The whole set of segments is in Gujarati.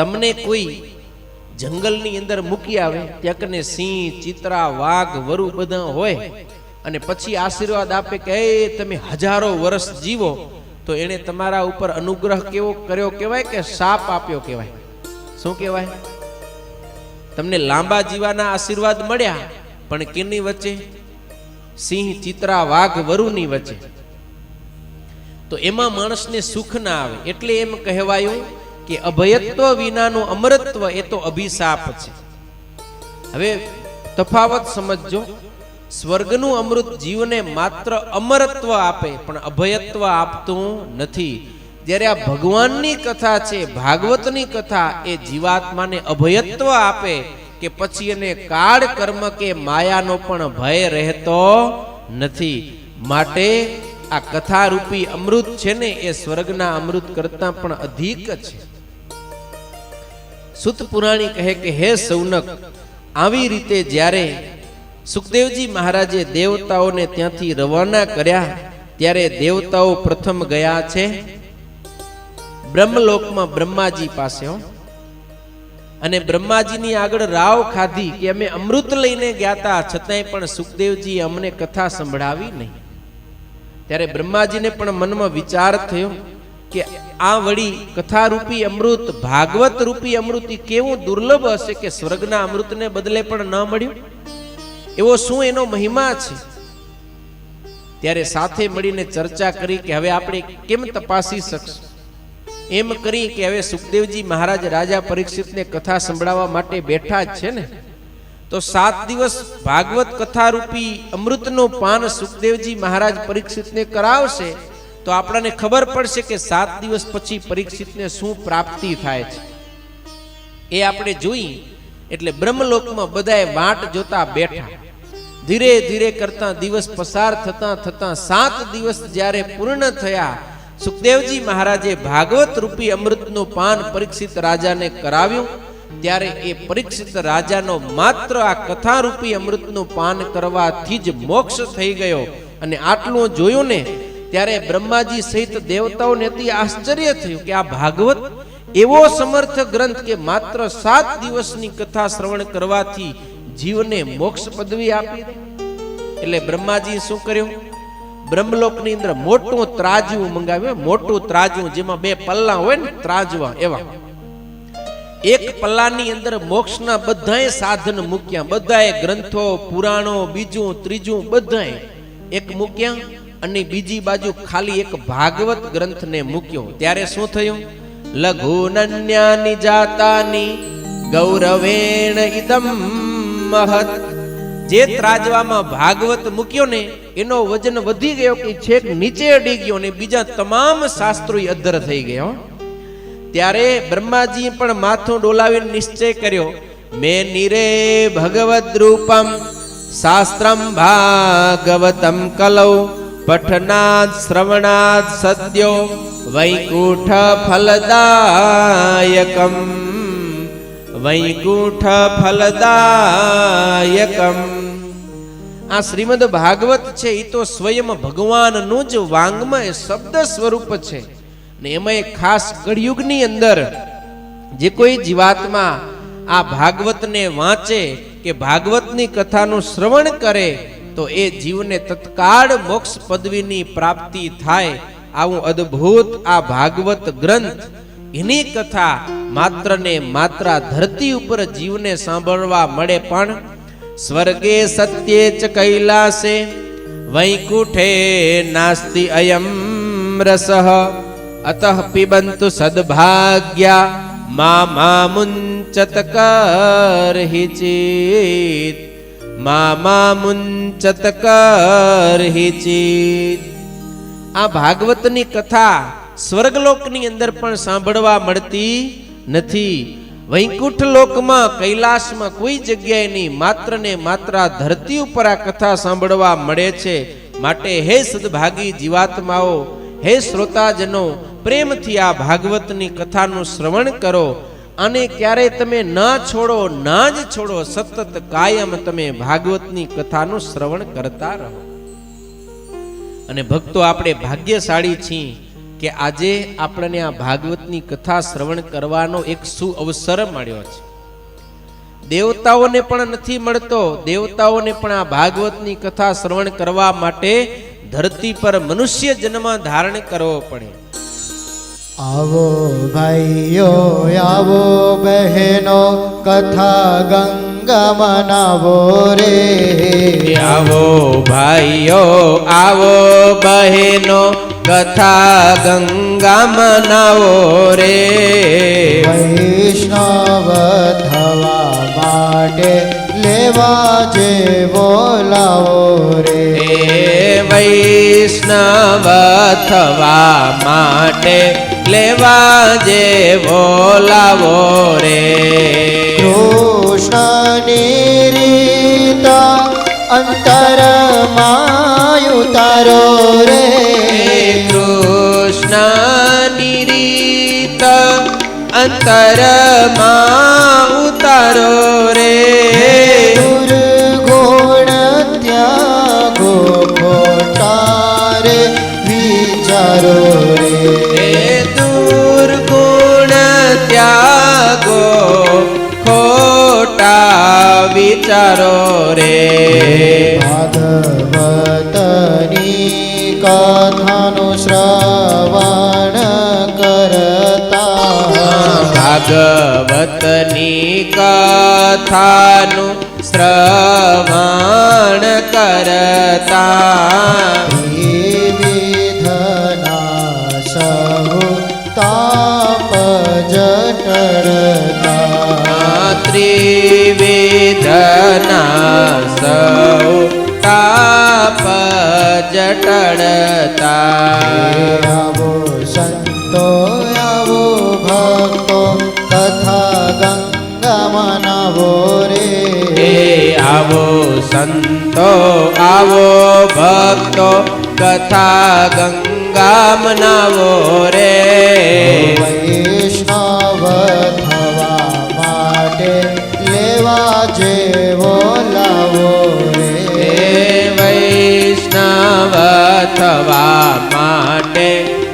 તમને કોઈ જંગલની અંદર મૂકી આવે, ત્યાં કને સિંહ, ચિત્રા, વાઘ, વરુ બધા હોય, અને પછી આશીર્વાદ આપે કે એ તમે હજારો વર્ષ જીવો, તો એને તમારા ઉપર અનુગ્રહ કેવો કર્યો કહેવાય કે શાપ આપ્યો કહેવાય? શું કહેવાય? તમને લાંબા જીવાના આશીર્વાદ મળ્યા, પણ કેની વચ્ચે? સિંહ, ચિત્રા, વાઘ, વરુની વચ્ચે. તો એમાં માણસને સુખ ના આવે. એટલે એમ કહેવાયું કે અભયત્વ વિનાનું અમરત્વ એ તો અભિશાપ છે. હવે તફાવત સમજજો. સ્વર્ગનું અમૃત જીવને માત્ર અમરત્વ આપે, પણ અભયત્વ આપતું નથી. જ્યારે આ ભગવાનની કથા છે, ભાગવતની કથા, એ જીવાત્માને અભયત્વ આપે કે પછી એને કાળ કર્મ કે માયાનો પણ ભય રહેતો નથી. માટે આ કથા રૂપી અમૃત છે ને, એ સ્વર્ગના અમૃત કરતા પણ અધિક છે. સુત પુરાણી કહે કે હે સૌનક, આવી રીતે જ્યારે સુખદેવજી મહારાજે દેવતાઓને ત્યાંથી રવાના કર્યા, ત્યારે દેવતાઓ પ્રથમ ગયા છે બ્રહ્મલોકમાં બ્રહ્માજી પાસે. અને બ્રહ્માજીની આગળ રાવ ખાધી કે અમે અમૃત લઈને ગયા હતા, છતાંય પણ સુખદેવજી અમને કથા સંભળાવી નહીં. ત્યારે બ્રહ્માજીને પણ મનમાં વિચાર થયો કે આ વળી કથા રૂપી અમૃત, ભાગવત રૂપી અમૃત કેવું દુર્લભ હશે કે સ્વર્ગના અમૃતને બદલે પણ ન મળ્યું. એવો શું એનો મહિમા છે? ત્યારે સાથે મળીને ચર્ચા કરી કે હવે આપણે કેમ તપાસી શકશું. એમ કરી કે હવે સુખદેવજી મહારાજ રાજા પરીક્ષિતને કથા સંભળાવવા માટે બેઠા જ છે ને, તો 7 દિવસ ભાગવત કથા રૂપી અમૃતનું પાન સુખદેવજી મહારાજ પરીક્ષિતને કરાવશે, તો આપણને ખબર પડશે કે 7 દિવસ પછી પરીક્ષિતને શું પ્રાપ્તિ થાય છે. એ આપણે જોઈએ. એટલે બ્રહ્મલોકમાં બધાએ વાટ જોતા બેઠા. ધીરે ધીરે કરતા દિવસ પસાર થતા થતા 7 દિવસ જ્યારે પૂર્ણ થયા, સુખદેવજી મહારાજે ભાગવત રૂપી અમૃતનું પાન પરીક્ષિત રાજાને કરાવ્યું. ત્યારે એ પરીક્ષિત રાજાનો માત્ર આ કથા રૂપી અમૃતનું પાન કરવાથી જ મોક્ષ થઈ ગયો. અને આટલું જોયું ને, ત્યારે બ્રહ્માજી સહિત દેવતાઓને અતિ આશ્ચર્ય થયું કે આ ભાગવત એવો સમર્થ ગ્રંથ કે માત્ર 7 દિવસની કથા શ્રવણ કરવાથી જીવને મોક્ષ પદવી આપી. એટલે બ્રહ્માજી શું કર્યું? બ્રહ્મલોકની અંદર મોટું ત્રાજવું મંગાવ્યું. મોટું ત્રાજવું, જેમાં 2 પલ્લા હોય ને ત્રાજવા, એવા. એક પલ્લાની અંદર મોક્ષના બધાય સાધન મૂક્યા. બધાય ગ્રંથો, પુરાણો, બીજું ત્રીજું બધાય એક મૂક્યા. અને બીજી બાજુ ખાલી એક ભાગવત ગ્રંથને મૂક્યો. ત્યારે શું થયું? લઘુ નન્યાની જાતાની ગૌરવેણ ઇદમ મહત. જે ત્રાજવામાં ભાગવત મૂક્યો ને, એનો વજન વધી ગયો કે છેક નીચે અડી ગયો, ને બીજા તમામ શાસ્ત્રો અધર થઈ ગયો. ત્યારે બ્રહ્માજી પણ માથું ડોલાવીને નિશ્ચય કર્યો, મેં નિરે ભગવદ રૂપમ શાસ્ત્રમ ભાગવતમ કલૌ પઠનાદ શ્રવણાદ સદ્યો વૈકુંઠ ફલદાયકમ વૈકુંઠ ફલદાયકમ. આ શ્રીમદ ભાગવત છે, એ તો સ્વયં ભગવાનનું જ વાંગમય શબ્દ સ્વરૂપ છે. ને એમાં ખાસ કળિયુગની અંદર જે કોઈ જીવાત્મા આ ભાગવતને વાંચે કે ભાગવતની કથાનું શ્રવણ કરે, તો એ જીવને તત્કાળ મોક્ષ પદવીની પ્રાપ્તિ થાય. આવું અદ્ભુત આ ભાગવત ગ્રંથ, એની કથા માત્ર ને માત્ર ધરતી ઉપર જીવને સાંભળવા મળે, પણ સ્વર્ગે સત્યે ચ કૈલાસે વૈકુંઠે નાસ્તિ અયમ રસઃ અતઃ પિબંતુ સદભાગ્યા મા મુંચત કરહિચિત મા મુંચત કરહિચિત. આ ભાગવતની કથા સ્વર્ગલોકની અંદર પણ સાંભળવા મળતી નથી. વૈકુંઠ લોકમાં, કૈલાસમાં કોઈ જગ્યાએ નહીં, માત્ર ને માત્ર ધરતી ઉપર આ કથા સાંભળવા મળે છે. માટે હે સદભાગી જીવાત્માઓ, હે શ્રોતાજનો, પ્રેમથી આ ભાગવતની કથાનું શ્રવણ કરો. અને ક્યારેય તમે ના છોડો, ના જ છોડો, સતત કાયમ તમે ભાગવતની કથાનું શ્રવણ કરતા રહો. અને ભક્તો, આપણે ભાગ્યશાળી છીએ કે આજે આપણને આ ભાગવતની કથા શ્રવણ કરવાનો એક સુઅવસર મળ્યો છે. દેવતાઓને પણ નથી મળતો. દેવતાઓને પણ આ ભાગવતની કથા શ્રવણ કરવા માટે ધરતી પર મનુષ્ય જન્મ ધારણ કરવો પડે. આવો ભાઈઓ આવો બહેનો કથા ગંગા મનાવો રે. આવો ભાઈઓ આવો બહેનો કથા ગંગા મનાવો રે. વૈષ્ણવ થવા માટે લેવા જે બોલાવો રે. વૈષ્ણવ થવા માટે લેવા જે બોલાવો રે. કૃષ્ણની રીત અંતરમાં ઉતારો રે. કૃષ્ણની રીત અંતરમાં ઉતારો રે. દુર્ગુણ ત્યાગો ખોટા રે વિચારો રે. દુર્ગુણ ત્યાગો ખોટા વિચારો રે. ભાગવતની કથાનું શ્રવણ કરતા. ભાગવતની કથાનું શ્રવણ કરતા. વિધના સહુ તાપ જટરતા. ત્રિવેદના સૌ તાપ જટડતા. આવો સંતો આવો ભક્તો કથા ગંગા મનાવો રે. આવો સંતો આવો ભક્તો કથા ગંગા મનાવો રે. વૈષ્ણવ થવા માટે લેવા જે બોલાવો રે. વૈષ્ણવ થવા માટે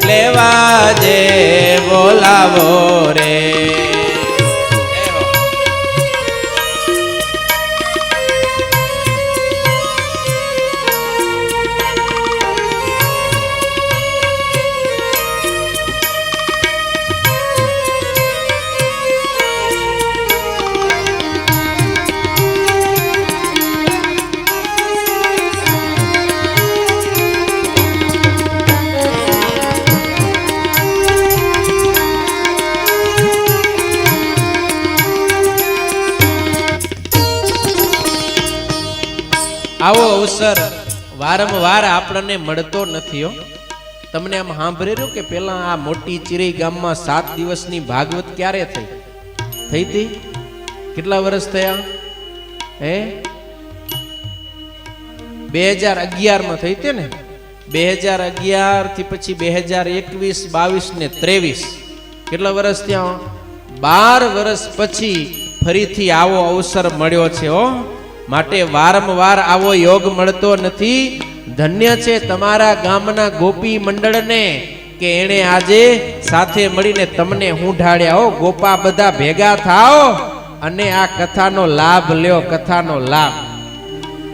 લેવા જે બોલાવો રે. આવો અવસર વારંવાર આપણને મળતો નથી હો. તમને આમ સાંભળેલું કે પેલા આ મોટી ચિરઈ ગામમાં 7 દિવસની ભાગવત ક્યારે થઈ હતી? કેટલા વર્ષ થયા? 2011 માં થઈ હતી ને. 2011 થી પછી 2021, 22 ને 23 કેટલા વર્ષ થયા? 12 વર્ષ પછી ફરીથી આવો અવસર મળ્યો છે હો. માટે વારંવાર આવો યોગ મળતો નથી. ધન્ય છે તમારા ગામના ગોપી મંડળને કે એણે આજે સાથે મળીને તમને હું ઢાળ્યા હો. ગોપા બધા ભેગા થાઓ અને આ કથાનો લાભ લ્યો. કથાનો લાભ